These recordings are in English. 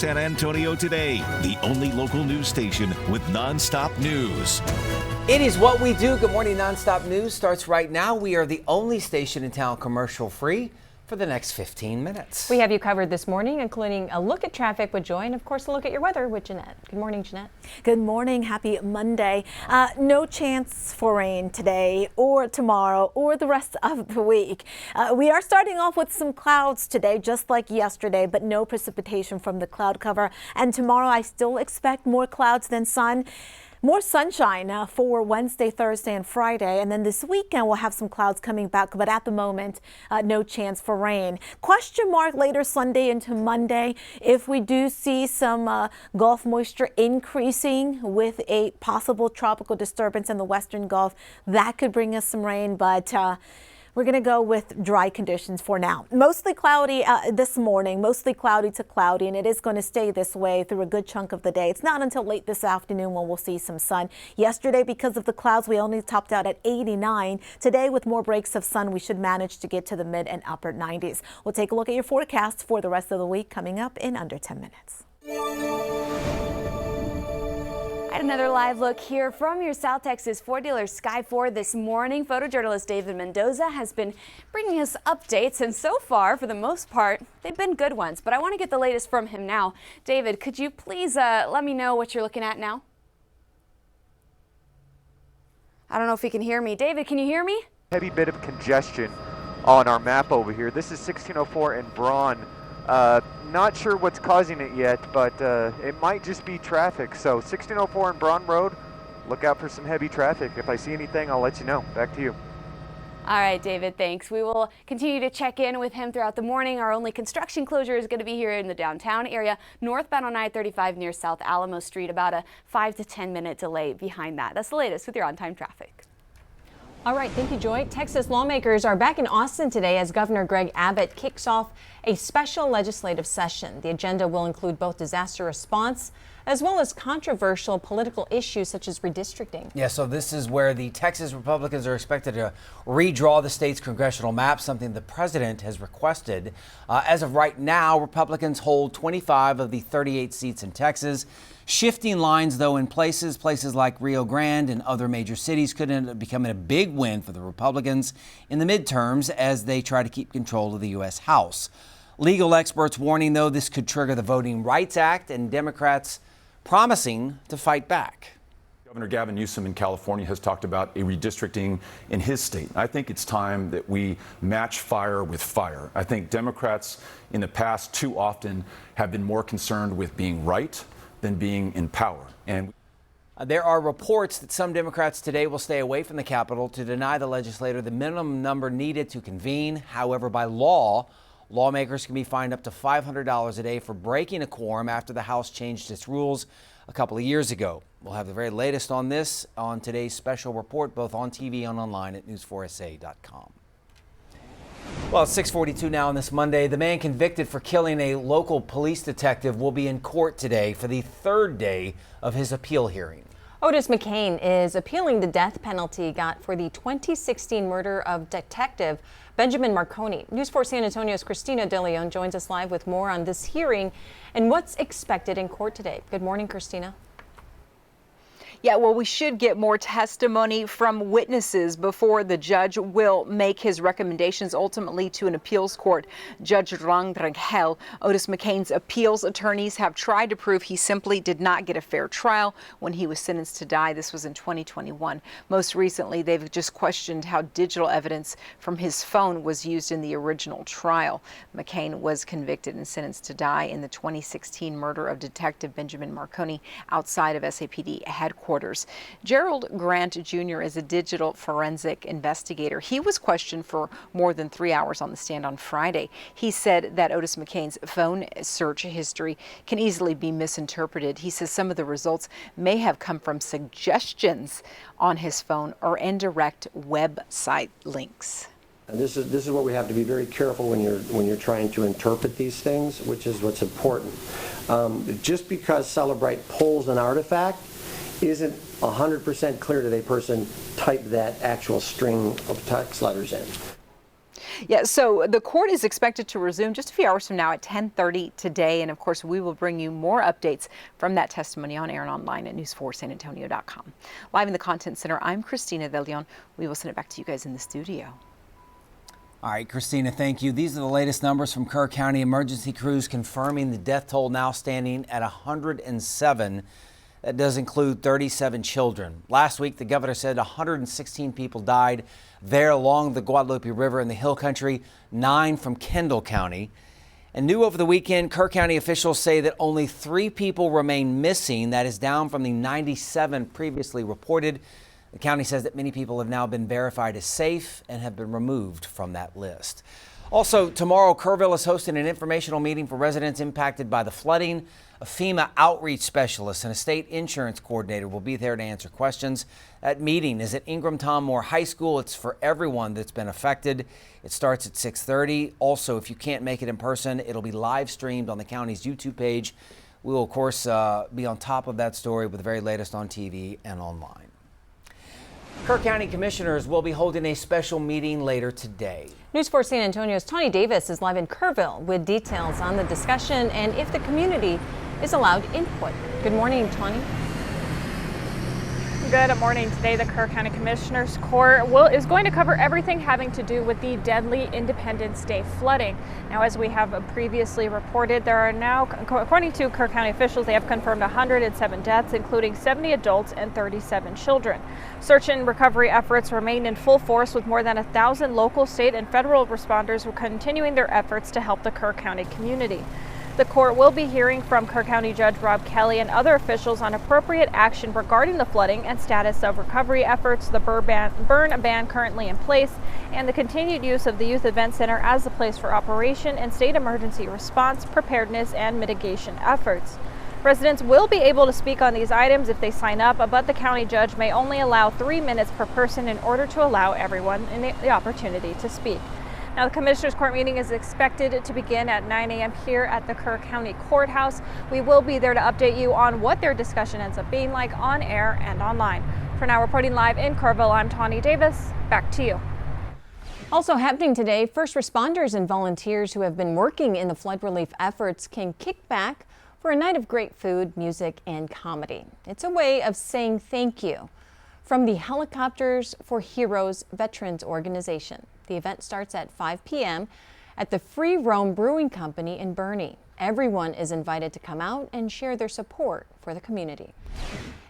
San Antonio Today, the only local news station with nonstop news. It is what we do. Good morning. Nonstop news starts right now. We are the only station in town commercial free for the next 15 minutes. We have you covered this morning, including a look at traffic with Joy and, of course, a look at your weather with Jeannette. Good morning, Jeannette. Good morning. Happy Monday. No chance for rain today or tomorrow or the rest of the week. We are starting off with some clouds today, just like yesterday, but no precipitation from the cloud cover. And tomorrow I still expect more clouds than sun. More sunshine for Wednesday, Thursday, and Friday. And then this weekend, we'll have some clouds coming back. But at the moment, no chance for rain. Question mark later Sunday into Monday. If we do see some Gulf moisture increasing with a possible tropical disturbance in the Western Gulf, that could bring us some rain. But we're going to go with dry conditions for now. Mostly cloudy this morning, mostly cloudy to cloudy, and it is going to stay this way through a good chunk of the day. It's not until late this afternoon when we'll see some sun. Yesterday, because of the clouds, we only topped out at 89. Today, with more breaks of sun, we should manage to get to the mid and upper 90s. We'll take a look at your forecast for the rest of the week coming up in under 10 minutes. Another live look here from your South Texas Ford dealer Sky Ford this morning. Photojournalist David Mendoza has been bringing us updates, and so far, for the most part, they've been good ones. But I want to get the latest from him now. David, could you please let me know what you're looking at now? I don't know if he can hear me. David, can you hear me? Heavy bit of congestion on our map over here. This is 1604 in Braun. Not sure what's causing it yet, but it might just be traffic. So 1604 in Braun Road, look out for some heavy traffic. If I see anything, I'll let you know. Back to you. All right, David, thanks. We will continue to check in with him throughout the morning. Our only construction closure is going to be here in the downtown area, northbound on I-35 near South Alamo Street, about a 5 to 10 minute delay behind that. That's the latest with your on-time traffic. All right, thank you, Joy. Texas lawmakers are back in Austin today as Governor Greg Abbott kicks off a special legislative session. The agenda will include both disaster response as well as controversial political issues such as redistricting. Yeah, so this is where the Texas Republicans are expected to redraw the state's congressional map, something the president has requested. As of right now, Republicans hold 25 of the 38 seats in Texas. Shifting lines, though, in places like Rio Grande and other major cities could end up becoming a big win for the Republicans in the midterms as they try to keep control of the U.S. House. Legal experts warning, though, this could trigger the Voting Rights Act, and Democrats promising to fight back. Governor Gavin Newsom in California has talked about a redistricting in his state. I think it's time that we match fire with fire. I think Democrats in the past too often have been more concerned with being right than being in power. And there are reports that some Democrats today will stay away from the Capitol to deny the legislator the minimum number needed to convene. However, by law, lawmakers can be fined up to $500 a day for breaking a quorum after the House changed its rules a couple of years ago. We'll have the very latest on this on today's special report, both on TV and online at news4sa.com. Well, it's 6:42 now on this Monday. The man convicted for killing a local police detective will be in court today for the third day of his appeal hearing. Otis McKane is appealing the death penalty he got for the 2016 murder of Detective Benjamin Marconi. News 4 San Antonio's Christina De Leon joins us live with more on this hearing and what's expected in court today. Good morning, Christina. Yeah, well, we should get more testimony from witnesses before the judge will make his recommendations ultimately to an appeals court. Judge Rang Rangel, Otis McKane's appeals attorneys have tried to prove he simply did not get a fair trial when he was sentenced to die. This was in 2021. Most recently, they've just questioned how digital evidence from his phone was used in the original trial. McKane was convicted and sentenced to die in the 2016 murder of Detective Benjamin Marconi outside of SAPD headquarters. Gerald Grant Jr. is a digital forensic investigator. He was questioned for more than 3 hours on the stand on Friday. He said that Otis McKane's phone search history can easily be misinterpreted. He says some of the results may have come from suggestions on his phone or indirect website links. And this is what we have to be very careful when you're trying to interpret these things, which is what's important. Just because Celebrite pulls an artifact isn't 100% clear that a person typed that actual string of text letters in. Yeah, so the court is expected to resume just a few hours from now at 10:30 today. And of course, we will bring you more updates from that testimony on air and online at news4sanantonio.com. Live in the Content Center, I'm Christina De Leon. We will send it back to you guys in the studio. All right, Christina, thank you. These are the latest numbers from Kerr County emergency crews confirming the death toll now standing at 107. That does include 37 children. Last week, the governor said 116 people died there along the Guadalupe River in the Hill Country, 9 from Kendall County. And new over the weekend, Kerr County officials say that only 3 people remain missing. That is down from the 97 previously reported. The county says that many people have now been verified as safe and have been removed from that list. Also, tomorrow, Kerrville is hosting an informational meeting for residents impacted by the flooding. A FEMA outreach specialist and a state insurance coordinator will be there to answer questions. That meeting is at Ingram Tom Moore High School. It's for everyone that's been affected. It starts at 6:30. Also, if you can't make it in person, it'll be live streamed on the county's YouTube page. We will, of course, be on top of that story with the very latest on TV and online. Kerr County commissioners will be holding a special meeting later today. News 4 San Antonio's Tawny Davis is live in Kerrville with details on the discussion and if the community is allowed input. Good morning, Tawny. Good morning. Today, the Kerr County Commissioners Court is going to cover everything having to do with the deadly Independence Day flooding. Now, as we have previously reported, there are now, according to Kerr County officials, they have confirmed 107 deaths, including 70 adults and 37 children. Search and recovery efforts remain in full force, with more than 1,000 local, state, and federal responders continuing their efforts to help the Kerr County community. The court will be hearing from Kerr County Judge Rob Kelly and other officials on appropriate action regarding the flooding and status of recovery efforts, the burn ban currently in place, and the continued use of the Youth Event Center as the place for operation and state emergency response, preparedness, and mitigation efforts. Residents will be able to speak on these items if they sign up, but the county judge may only allow 3 minutes per person in order to allow everyone the opportunity to speak. Now, the Commissioners Court meeting is expected to begin at 9 a.m. here at the Kerr County Courthouse. We will be there to update you on what their discussion ends up being like on air and online. For now, reporting live in Kerrville, I'm Tawny Davis. Back to you. Also happening today, first responders and volunteers who have been working in the flood relief efforts can kick back for a night of great food, music, and comedy. It's a way of saying thank you from the Helicopters for Heroes Veterans Organization. The event starts at 5 p.m. at the Free Roam Brewing Company in Boerne. Everyone is invited to come out and share their support for the community.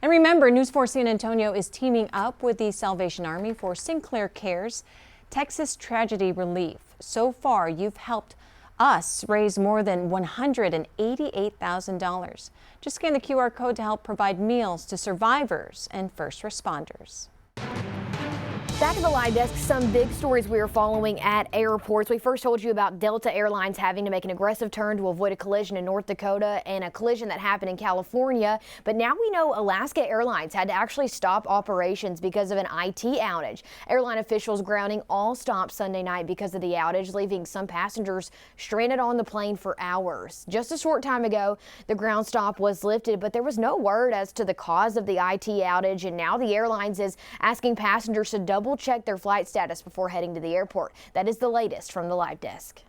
And remember, News 4 San Antonio is teaming up with the Salvation Army for Sinclair Cares Texas Tragedy Relief. So far, you've helped us raise more than $188,000. Just scan the QR code to help provide meals to survivors and first responders. Back at the live desk, some big stories we are following at airports. We first told you about Delta Airlines having to make an aggressive turn to avoid a collision in North Dakota and a collision that happened in California. But now we know Alaska Airlines had to actually stop operations because of an IT outage. Airline officials grounding all stops Sunday night because of the outage, leaving some passengers stranded on the plane for hours. Just a short time ago, the ground stop was lifted, but there was no word as to the cause of the IT outage. And now the airlines is asking passengers to double check their flight status before heading to the airport. That is the latest from the live desk.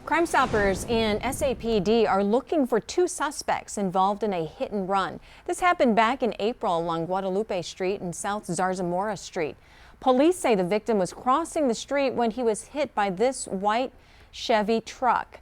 Crime Stoppers and SAPD are looking for 2 suspects involved in a hit and run. This happened back in April along Guadalupe Street and South Zarzamora Street. Police say the victim was crossing the street when he was hit by this white Chevy truck.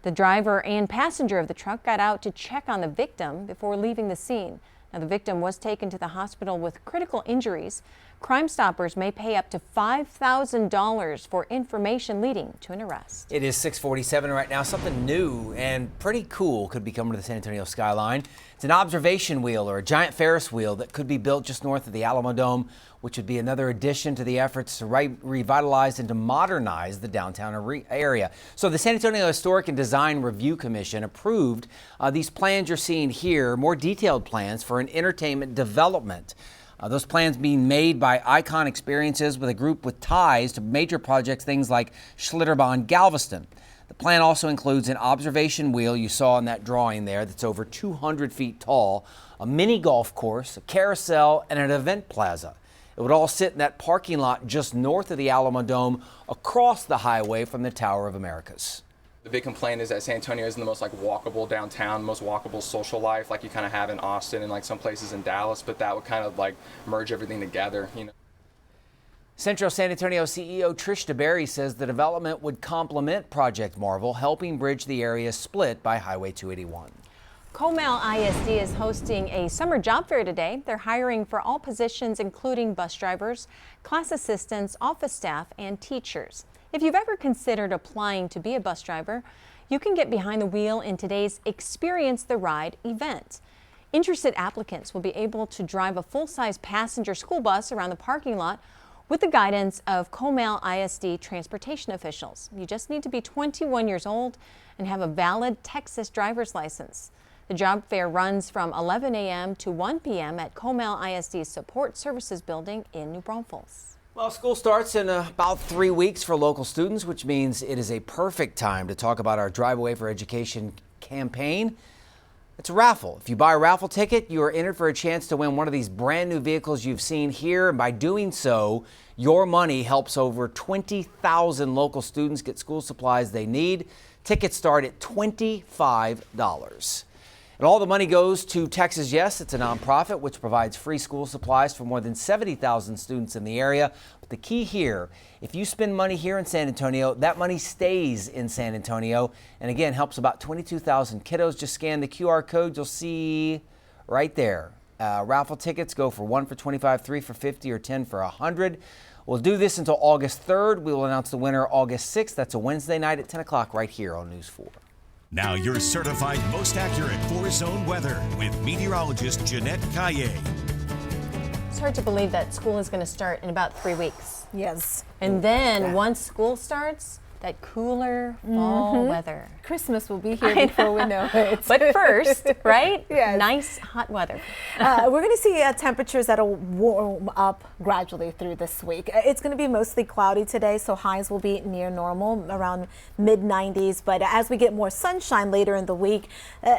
The driver and passenger of the truck got out to check on the victim before leaving the scene. Now, the victim was taken to the hospital with critical injuries. Crime Stoppers may pay up to $5,000 for information leading to an arrest. It is 6:47 right now. Something new and pretty cool could be coming to the San Antonio skyline. It's an observation wheel, or a giant Ferris wheel, that could be built just north of the Alamo Dome, which would be another addition to the efforts to revitalize and to modernize the downtown area. So the San Antonio Historic and Design Review Commission approved these plans you're seeing here, more detailed plans for an entertainment development. Those plans being made by Icon Experiences with a group with ties to major projects, things like Schlitterbahn Galveston. The plan also includes an observation wheel you saw in that drawing there that's over 200 feet tall, a mini golf course, a carousel, and an event plaza. It would all sit in that parking lot just north of the Alamo Dome across the highway from the Tower of Americas. The big complaint is that San Antonio isn't the most walkable downtown, most walkable social life like you kind of have in Austin and some places in Dallas, but that would kind of merge everything together, Central San Antonio CEO Trish DeBerry says the development would complement Project Marvel, helping bridge the area split by Highway 281. Comal ISD is hosting a summer job fair today. They're hiring for all positions, including bus drivers, class assistants, office staff, and teachers. If you've ever considered applying to be a bus driver, you can get behind the wheel in today's Experience the Ride event. Interested applicants will be able to drive a full-size passenger school bus around the parking lot with the guidance of Comal ISD transportation officials. You just need to be 21 years old and have a valid Texas driver's license. The job fair runs from 11 a.m. to 1 p.m. at Comal ISD's Support Services Building in New Braunfels. Well, school starts in about 3 weeks for local students, which means it is a perfect time to talk about our Drive Away for Education campaign. It's a raffle. If you buy a raffle ticket, you are entered for a chance to win one of these brand new vehicles you've seen here. And by doing so, your money helps over 20,000 local students get school supplies they need. Tickets start at $25. And all the money goes to Texas Yes. It's a nonprofit which provides free school supplies for more than 70,000 students in the area. But the key here, if you spend money here in San Antonio, that money stays in San Antonio. And again, helps about 22,000 kiddos. Just scan the QR code you'll see right there. Raffle tickets go for 1 for $25, 3 for $50, or 10 for $100. We'll do this until August 3rd. We will announce the winner August 6th. That's a Wednesday night at 10 o'clock right here on News 4. Now your certified most accurate four-zone weather with meteorologist Jeannette. It's hard to believe that school is going to start in about 3 weeks. Yes. And then once school starts, that cooler fall weather. Christmas will be here before we know it. But first, right? Yes. Nice hot weather. We're going to see temperatures that'll warm up gradually through this week. It's going to be mostly cloudy today, so highs will be near normal, around mid-90s. But as we get more sunshine later in the week,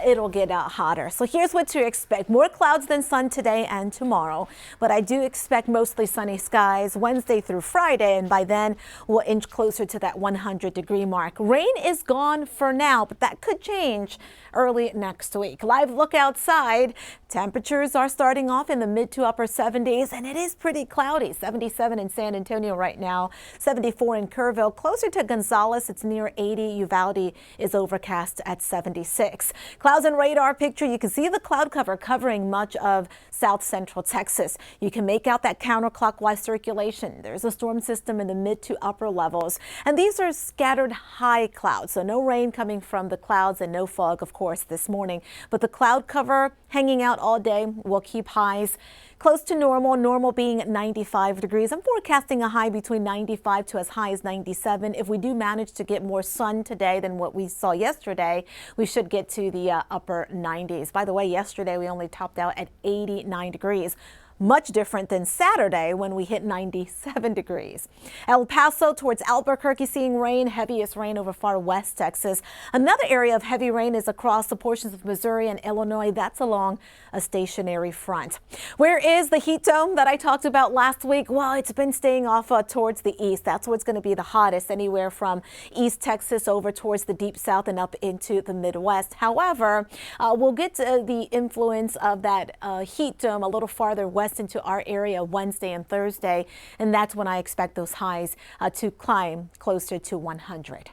it'll get hotter. So here's what to expect. More clouds than sun today and tomorrow. But I do expect mostly sunny skies Wednesday through Friday, and by then we'll inch closer to that 100-degree mark. Rain is gone for now, but that could change early next week. Live look outside. Temperatures are starting off in the mid to upper 70s, and it is pretty cloudy. 77 in San Antonio right now, 74 in Kerrville. Closer to Gonzales, it's near 80. Uvalde is overcast at 76. Clouds and radar picture. You can see the cloud cover covering much of south central Texas. You can make out that counterclockwise circulation. There's a storm system in the mid to upper levels, and these are scattered high clouds, so no rain coming from the clouds and no fog, of course, this morning. But the cloud cover hanging out all day will keep highs close to normal being 95 degrees. I'm forecasting a high between 95 to as high as 97. If we do manage to get more sun today than what we saw yesterday, we should get to the upper 90s. By the way, yesterday we only topped out at 89 degrees. Much different than Saturday when we hit 97 degrees. El Paso towards Albuquerque seeing rain, heaviest rain over far west Texas. Another area of heavy rain is across the portions of Missouri and Illinois. That's along a stationary front. Where is the heat dome that I talked about last week? Well, it's been staying off towards the east. That's what's going to be the hottest, anywhere from East Texas over towards the deep south and up into the Midwest. However, we'll get to the influence of that heat dome a little farther west into our area Wednesday and Thursday, and that's when I expect those highs to climb closer to 100.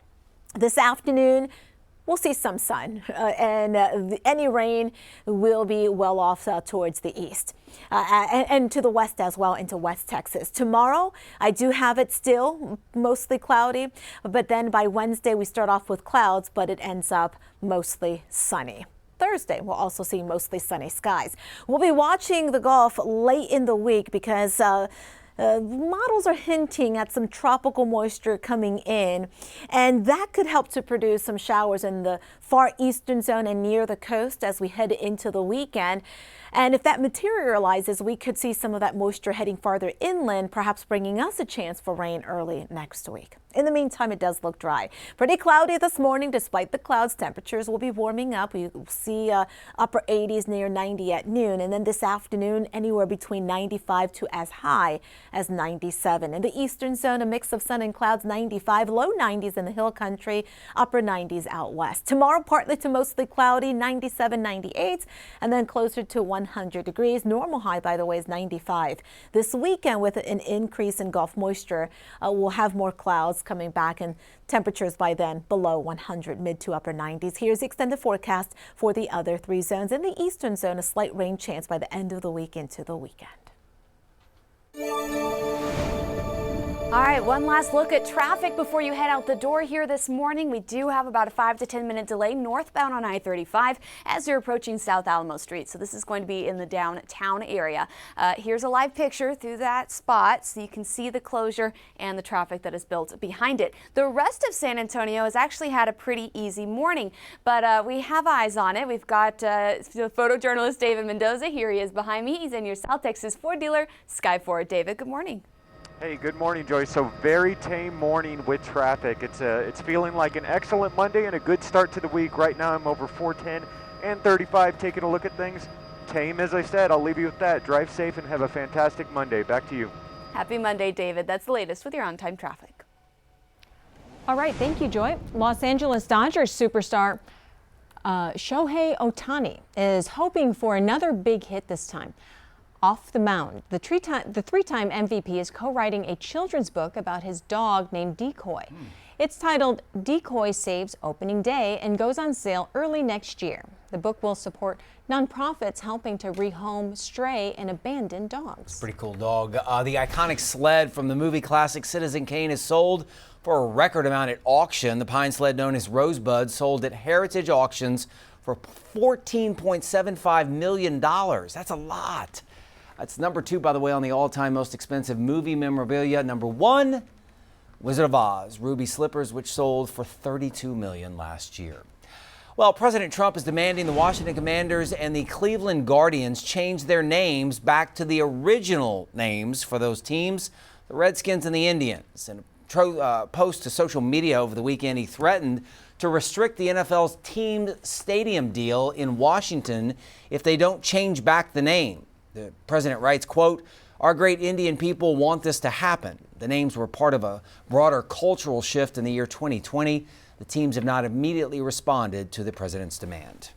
This afternoon, we'll see some sun, and any rain will be well off towards the east and to the west as well, into West Texas. Tomorrow, I do have it still mostly cloudy, but then by Wednesday, we start off with clouds, but it ends up mostly sunny. Thursday, we'll also see mostly sunny skies. We'll be watching the Gulf late in the week because models are hinting at some tropical moisture coming in, and that could help to produce some showers in the far eastern zone and near the coast as we head into the weekend. And if that materializes, we could see some of that moisture heading farther inland, perhaps bringing us a chance for rain early next week. In the meantime, it does look dry. Pretty cloudy this morning. Despite the clouds, temperatures will be warming up. We see upper 80s near 90 at noon. And then this afternoon, anywhere between 95 to as high as 97. In the eastern zone, a mix of sun and clouds, 95, low 90s in the hill country, upper 90s out west. Tomorrow, partly to mostly cloudy, 97, 98, and then closer to 100 degrees. Normal high, by the way, is 95. This weekend, with an increase in Gulf moisture, we'll have more clouds coming back, and temperatures by then below 100, mid to upper 90s. Here's the extended forecast for the other three zones. In the eastern zone, a slight rain chance by the end of the week into the weekend. All right, one last look at traffic before you head out the door here this morning. We do have about a 5 to 10 minute delay northbound on I-35 as you're approaching South Alamo Street. So this is going to be in the downtown area. Here's a live picture through that spot so you can see the closure and the traffic that is built behind it. The rest of San Antonio has actually had a pretty easy morning, but we have eyes on it. We've got the photojournalist David Mendoza. Here he is behind me. He's in your South Texas Ford dealer, Sky Ford. David, good morning. Hey, good morning, Joyce. So very tame morning with traffic. It's feeling like an excellent Monday and a good start to the week. Right now I'm over 410 and 35 taking a look at things. Tame, as I said. I'll leave you with that. Drive safe and have a fantastic Monday. Back to you. Happy Monday, David. That's the latest with your on-time traffic. All right, thank you, Joy. Los Angeles Dodgers superstar Shohei Ohtani is hoping for another big hit this time. Off the mound, the three-time MVP is co-writing a children's book about his dog named Decoy. It's titled Decoy Saves Opening Day and goes on sale early next year. The book will support nonprofits helping to rehome stray and abandoned dogs. Pretty cool dog. The iconic sled from the movie classic Citizen Kane is sold for a record amount at auction. The pine sled, known as Rosebud, sold at Heritage Auctions for $14.75 million. That's a lot. That's number 2, by the way, on the all-time most expensive movie memorabilia. Number 1, Wizard of Oz, ruby slippers, which sold for $32 million last year. Well, President Trump is demanding the Washington Commanders and the Cleveland Guardians change their names back to the original names for those teams, the Redskins and the Indians. In a post to social media over the weekend, he threatened to restrict the NFL's team stadium deal in Washington if they don't change back the name. The president writes, quote, "Our great Indian people want this to happen." The names were part of a broader cultural shift in the year 2020. The teams have not immediately responded to the president's demand.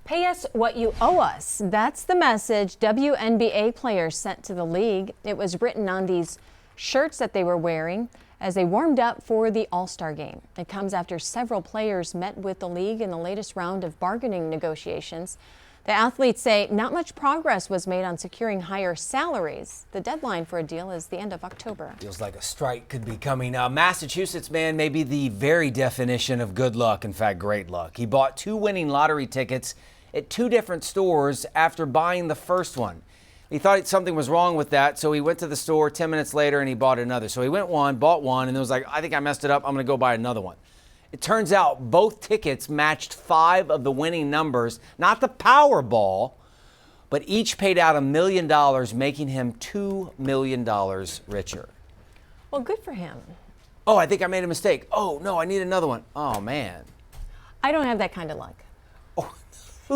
Pay us what you owe us. That's the message WNBA players sent to the league. It was written on these shirts that they were wearing as they warmed up for the All-Star game. It comes after several players met with the league in the latest round of bargaining negotiations. The athletes say not much progress was made on securing higher salaries. The deadline for a deal is the end of October. Feels like a strike could be coming. Massachusetts man may be the very definition of good luck, in fact, great luck. He bought 2 winning lottery tickets at 2 different stores after buying the first one. He thought something was wrong with that, so he went to the store 10 minutes later and he bought another. So he went bought one, and it was like, I think I messed it up. I'm going to go buy another one. It turns out both tickets matched 5 of the winning numbers, not the Powerball, but each paid out $1 million, making him $2 million richer. Well, good for him. Oh, I think I made a mistake. Oh, no, I need another one. Oh, man. I don't have that kind of luck. Oh,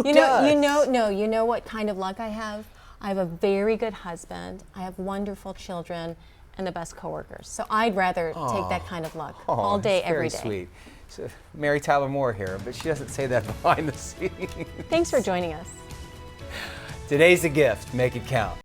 You know what kind of luck I have? I have a very good husband. I have wonderful children and the best coworkers. So I'd rather take that kind of luck all day, every day. Very sweet. So, Mary Tyler Moore here, but she doesn't say that behind the scenes. Thanks for joining us. Today's a gift. Make it count.